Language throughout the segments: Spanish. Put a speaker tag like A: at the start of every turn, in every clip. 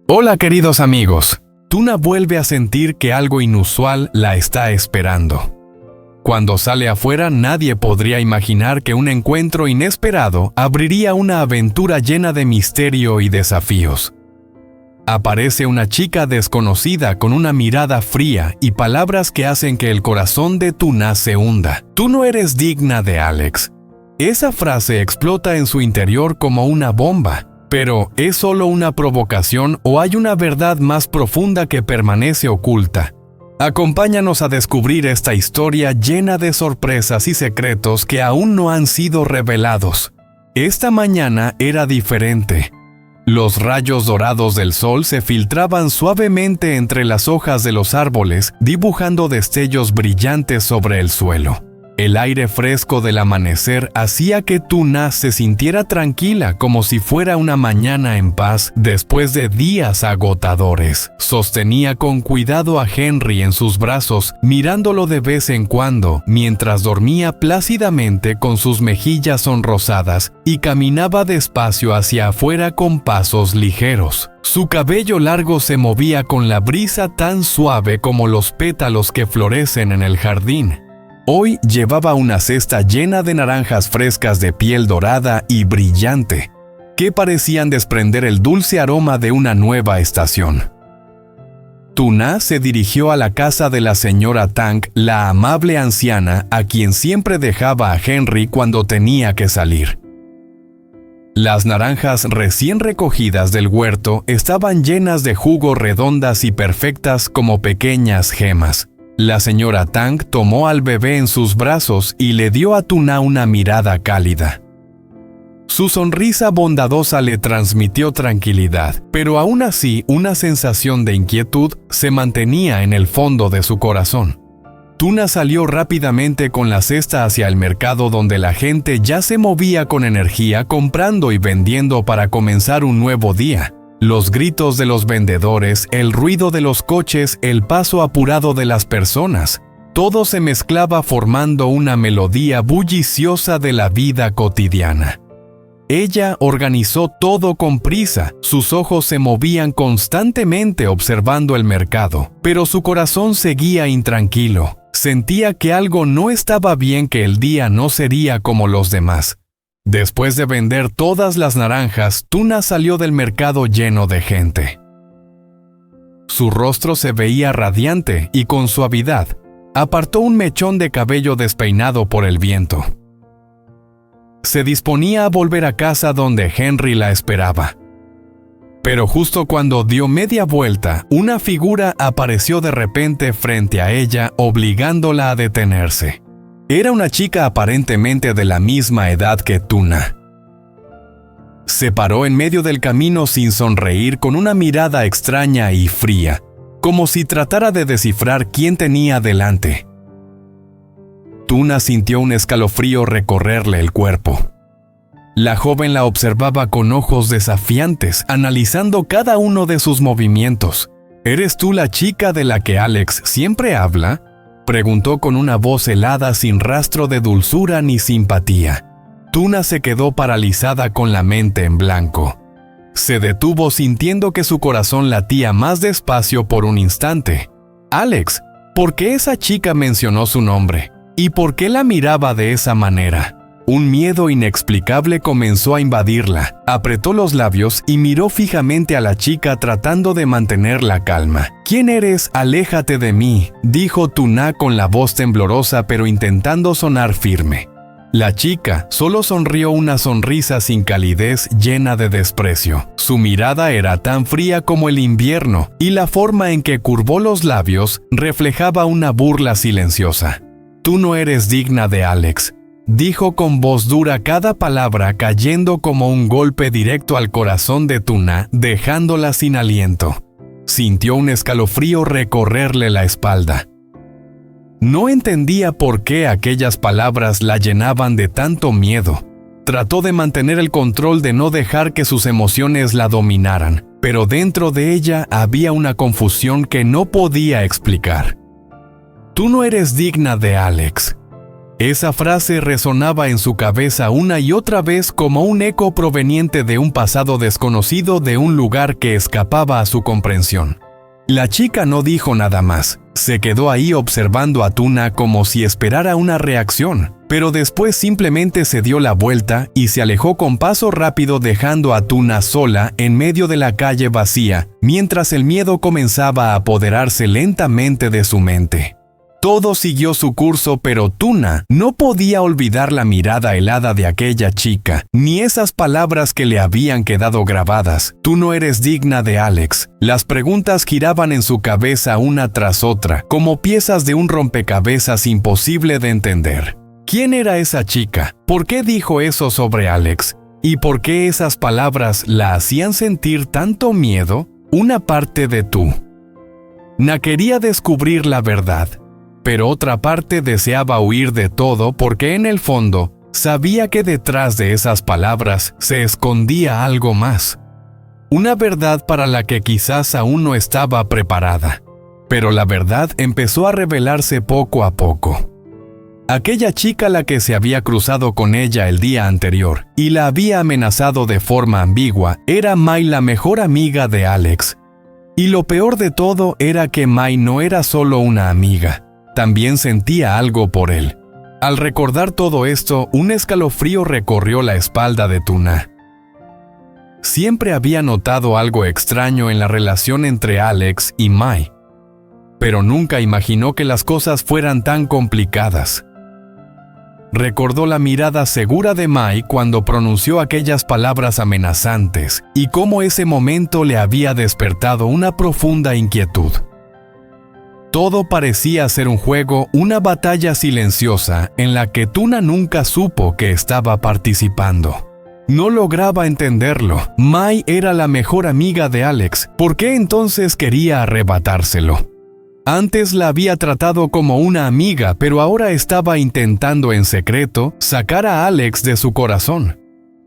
A: Hola queridos amigos, Tuna vuelve a sentir que algo inusual la está esperando. Cuando sale afuera, nadie podría imaginar que un encuentro inesperado abriría una aventura llena de misterio y desafíos. Aparece una chica desconocida con una mirada fría y palabras que hacen que el corazón de Tuna se hunda. Tú no eres digna de Alex. Esa frase explota en su interior como una bomba. Pero, ¿es solo una provocación o hay una verdad más profunda que permanece oculta? Acompáñanos a descubrir esta historia llena de sorpresas y secretos que aún no han sido revelados. Esta mañana era diferente. Los rayos dorados del sol se filtraban suavemente entre las hojas de los árboles, dibujando destellos brillantes sobre el suelo. El aire fresco del amanecer hacía que Tuna se sintiera tranquila como si fuera una mañana en paz después de días agotadores. Sostenía con cuidado a Henry en sus brazos, mirándolo de vez en cuando, mientras dormía plácidamente con sus mejillas sonrosadas y caminaba despacio hacia afuera con pasos ligeros. Su cabello largo se movía con la brisa tan suave como los pétalos que florecen en el jardín. Hoy llevaba una cesta llena de naranjas frescas de piel dorada y brillante, que parecían desprender el dulce aroma de una nueva estación. Tuna se dirigió a la casa de la señora Tang, la amable anciana a quien siempre dejaba a Henry cuando tenía que salir. Las naranjas recién recogidas del huerto estaban llenas de jugo, redondas y perfectas como pequeñas gemas. La señora Tang tomó al bebé en sus brazos y le dio a Tuna una mirada cálida. Su sonrisa bondadosa le transmitió tranquilidad, pero aún así una sensación de inquietud se mantenía en el fondo de su corazón. Tuna salió rápidamente con la cesta hacia el mercado donde la gente ya se movía con energía comprando y vendiendo para comenzar un nuevo día. Los gritos de los vendedores, el ruido de los coches, el paso apurado de las personas. Todo se mezclaba formando una melodía bulliciosa de la vida cotidiana. Ella organizó todo con prisa, sus ojos se movían constantemente observando el mercado, pero su corazón seguía intranquilo. Sentía que algo no estaba bien, que el día no sería como los demás. Después de vender todas las naranjas, Tuna salió del mercado lleno de gente. Su rostro se veía radiante y con suavidad. Apartó un mechón de cabello despeinado por el viento. Se disponía a volver a casa donde Henry la esperaba. Pero justo cuando dio media vuelta, una figura apareció de repente frente a ella, obligándola a detenerse. Era una chica aparentemente de la misma edad que Tuna. Se paró en medio del camino sin sonreír, con una mirada extraña y fría, como si tratara de descifrar quién tenía delante. Tuna sintió un escalofrío recorrerle el cuerpo. La joven la observaba con ojos desafiantes, analizando cada uno de sus movimientos. ¿Eres tú la chica de la que Alex siempre habla?, preguntó con una voz helada, sin rastro de dulzura ni simpatía. Tuna se quedó paralizada con la mente en blanco. Se detuvo sintiendo que su corazón latía más despacio por un instante. Alex, ¿por qué esa chica mencionó su nombre? ¿Y por qué la miraba de esa manera? Un miedo inexplicable comenzó a invadirla. Apretó los labios y miró fijamente a la chica, tratando de mantener la calma. ¿Quién eres? Aléjate de mí, dijo Tuna con la voz temblorosa pero intentando sonar firme. La chica solo sonrió una sonrisa sin calidez, llena de desprecio. Su mirada era tan fría como el invierno y la forma en que curvó los labios reflejaba una burla silenciosa. Tú no eres digna de Alex, dijo con voz dura, cada palabra cayendo como un golpe directo al corazón de Tuna, dejándola sin aliento. Sintió un escalofrío recorrerle la espalda. No entendía por qué aquellas palabras la llenaban de tanto miedo. Trató de mantener el control, de no dejar que sus emociones la dominaran, pero dentro de ella había una confusión que no podía explicar. Tú no eres digna de Alex. Esa frase resonaba en su cabeza una y otra vez como un eco proveniente de un pasado desconocido de un lugar que escapaba a su comprensión. La chica no dijo nada más. Se quedó ahí observando a Tuna como si esperara una reacción, pero después simplemente se dio la vuelta y se alejó con paso rápido dejando a Tuna sola en medio de la calle vacía, mientras el miedo comenzaba a apoderarse lentamente de su mente. Todo siguió su curso, pero Tuna no podía olvidar la mirada helada de aquella chica, ni esas palabras que le habían quedado grabadas. Tú no eres digna de Alex. Las preguntas giraban en su cabeza una tras otra, como piezas de un rompecabezas imposible de entender. ¿Quién era esa chica? ¿Por qué dijo eso sobre Alex? ¿Y por qué esas palabras la hacían sentir tanto miedo? Una parte de Tuna quería descubrir la verdad, pero otra parte deseaba huir de todo porque en el fondo sabía que detrás de esas palabras se escondía algo más. Una verdad para la que quizás aún no estaba preparada. Pero la verdad empezó a revelarse poco a poco. Aquella chica, la que se había cruzado con ella el día anterior y la había amenazado de forma ambigua, era Mai, la mejor amiga de Alex. Y lo peor de todo era que Mai no era solo una amiga. También sentía algo por él. Al recordar todo esto, un escalofrío recorrió la espalda de Tuna. Siempre había notado algo extraño en la relación entre Alex y Mai, pero nunca imaginó que las cosas fueran tan complicadas. Recordó la mirada segura de Mai cuando pronunció aquellas palabras amenazantes y cómo ese momento le había despertado una profunda inquietud. Todo parecía ser un juego, una batalla silenciosa en la que Tuna nunca supo que estaba participando. No lograba entenderlo. Mai era la mejor amiga de Alex. ¿Por qué entonces quería arrebatárselo? Antes la había tratado como una amiga, pero ahora estaba intentando en secreto sacar a Alex de su corazón.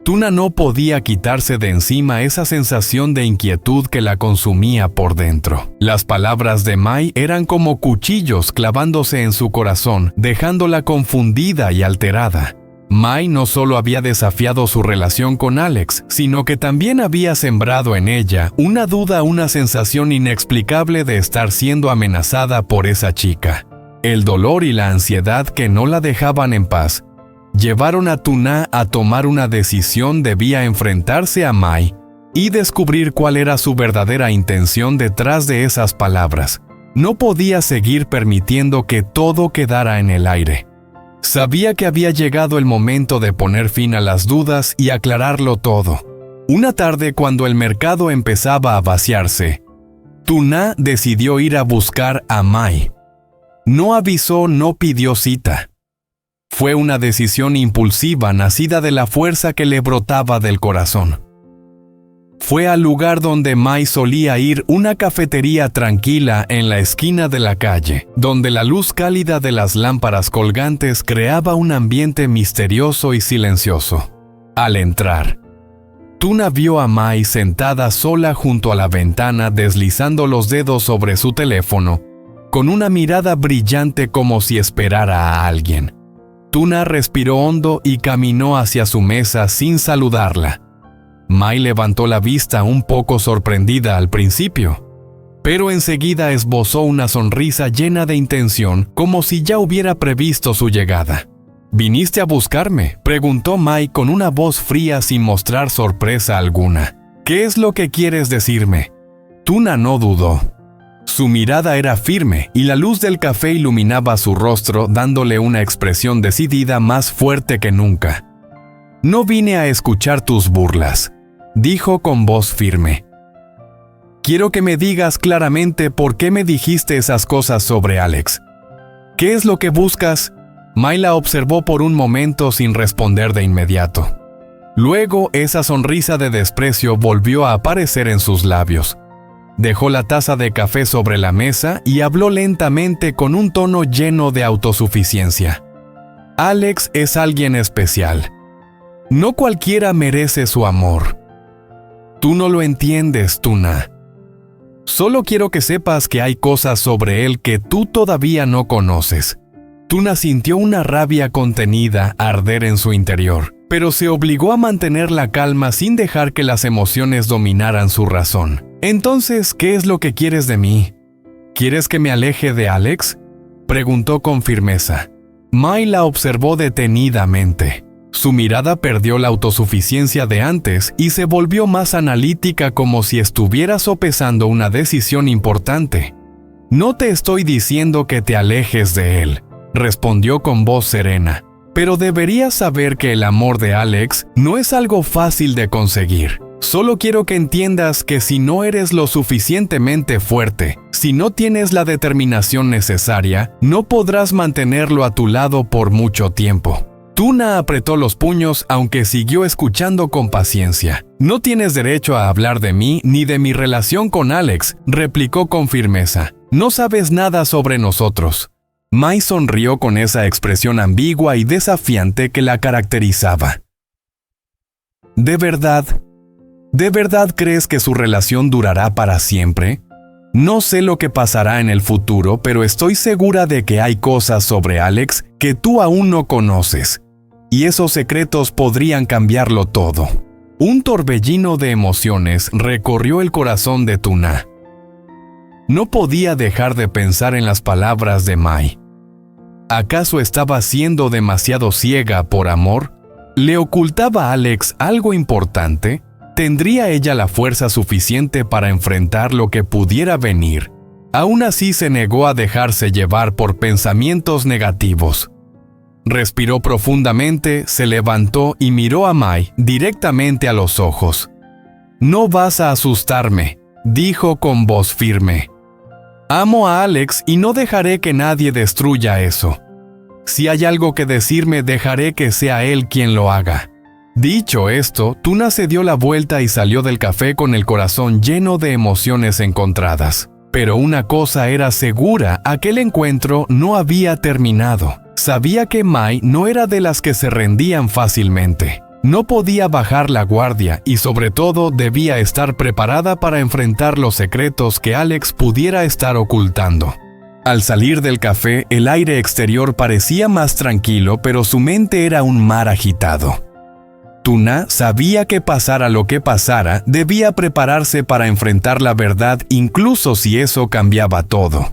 A: Tuna no podía quitarse de encima esa sensación de inquietud que la consumía por dentro. Las palabras de Mai eran como cuchillos clavándose en su corazón, dejándola confundida y alterada. Mai no solo había desafiado su relación con Alex, sino que también había sembrado en ella una duda, una sensación inexplicable de estar siendo amenazada por esa chica. El dolor y la ansiedad que no la dejaban en paz llevaron a Tuna a tomar una decisión. Debía enfrentarse a Mai y descubrir cuál era su verdadera intención detrás de esas palabras. No podía seguir permitiendo que todo quedara en el aire. Sabía que había llegado el momento de poner fin a las dudas y aclararlo todo. Una tarde, cuando el mercado empezaba a vaciarse, Tuna decidió ir a buscar a Mai. No avisó, no pidió cita. Fue una decisión impulsiva nacida de la fuerza que le brotaba del corazón. Fue al lugar donde Mai solía ir, una cafetería tranquila en la esquina de la calle, donde la luz cálida de las lámparas colgantes creaba un ambiente misterioso y silencioso. Al entrar, Tuna vio a Mai sentada sola junto a la ventana, deslizando los dedos sobre su teléfono, con una mirada brillante como si esperara a alguien. Tuna respiró hondo y caminó hacia su mesa sin saludarla. Mai levantó la vista un poco sorprendida al principio, pero enseguida esbozó una sonrisa llena de intención, como si ya hubiera previsto su llegada. ¿Viniste a buscarme?, preguntó Mai con una voz fría sin mostrar sorpresa alguna. ¿Qué es lo que quieres decirme? Tuna no dudó. Su mirada era firme y la luz del café iluminaba su rostro, dándole una expresión decidida más fuerte que nunca. No vine a escuchar tus burlas, dijo con voz firme. Quiero que me digas claramente por qué me dijiste esas cosas sobre Alex. ¿Qué es lo que buscas? Mai la observó por un momento sin responder de inmediato. Luego esa sonrisa de desprecio volvió a aparecer en sus labios. Dejó la taza de café sobre la mesa y habló lentamente con un tono lleno de autosuficiencia. Alex es alguien especial. No cualquiera merece su amor. Tú no lo entiendes, Tuna. Solo quiero que sepas que hay cosas sobre él que tú todavía no conoces. Tuna sintió una rabia contenida arder en su interior, pero se obligó a mantener la calma sin dejar que las emociones dominaran su razón. «Entonces, ¿qué es lo que quieres de mí? ¿Quieres que me aleje de Alex?», preguntó con firmeza. Mai la observó detenidamente. Su mirada perdió la autosuficiencia de antes y se volvió más analítica, como si estuviera sopesando una decisión importante. «No te estoy diciendo que te alejes de él», respondió con voz serena. «Pero deberías saber que el amor de Alex no es algo fácil de conseguir. Solo quiero que entiendas que si no eres lo suficientemente fuerte, si no tienes la determinación necesaria, no podrás mantenerlo a tu lado por mucho tiempo». Tuna apretó los puños, aunque siguió escuchando con paciencia. «No tienes derecho a hablar de mí ni de mi relación con Alex», replicó con firmeza. «No sabes nada sobre nosotros». Mai sonrió con esa expresión ambigua y desafiante que la caracterizaba. ¿De verdad crees que su relación durará para siempre? No sé lo que pasará en el futuro, pero estoy segura de que hay cosas sobre Alex que tú aún no conoces. Y esos secretos podrían cambiarlo todo». Un torbellino de emociones recorrió el corazón de Tuna. No podía dejar de pensar en las palabras de Mai. ¿Acaso estaba siendo demasiado ciega por amor? ¿Le ocultaba a Alex algo importante? ¿Tendría ella la fuerza suficiente para enfrentar lo que pudiera venir? Aún así se negó a dejarse llevar por pensamientos negativos. Respiró profundamente, se levantó y miró a Mai directamente a los ojos. «No vas a asustarme», dijo con voz firme. «Amo a Alex y no dejaré que nadie destruya eso. Si hay algo que decirme, dejaré que sea él quien lo haga». Dicho esto, Tuna se dio la vuelta y salió del café con el corazón lleno de emociones encontradas. Pero una cosa era segura, aquel encuentro no había terminado. Sabía que Mai no era de las que se rendían fácilmente. No podía bajar la guardia y sobre todo debía estar preparada para enfrentar los secretos que Alex pudiera estar ocultando. Al salir del café, el aire exterior parecía más tranquilo, pero su mente era un mar agitado. Tuna sabía que pasara lo que pasara, debía prepararse para enfrentar la verdad, incluso si eso cambiaba todo.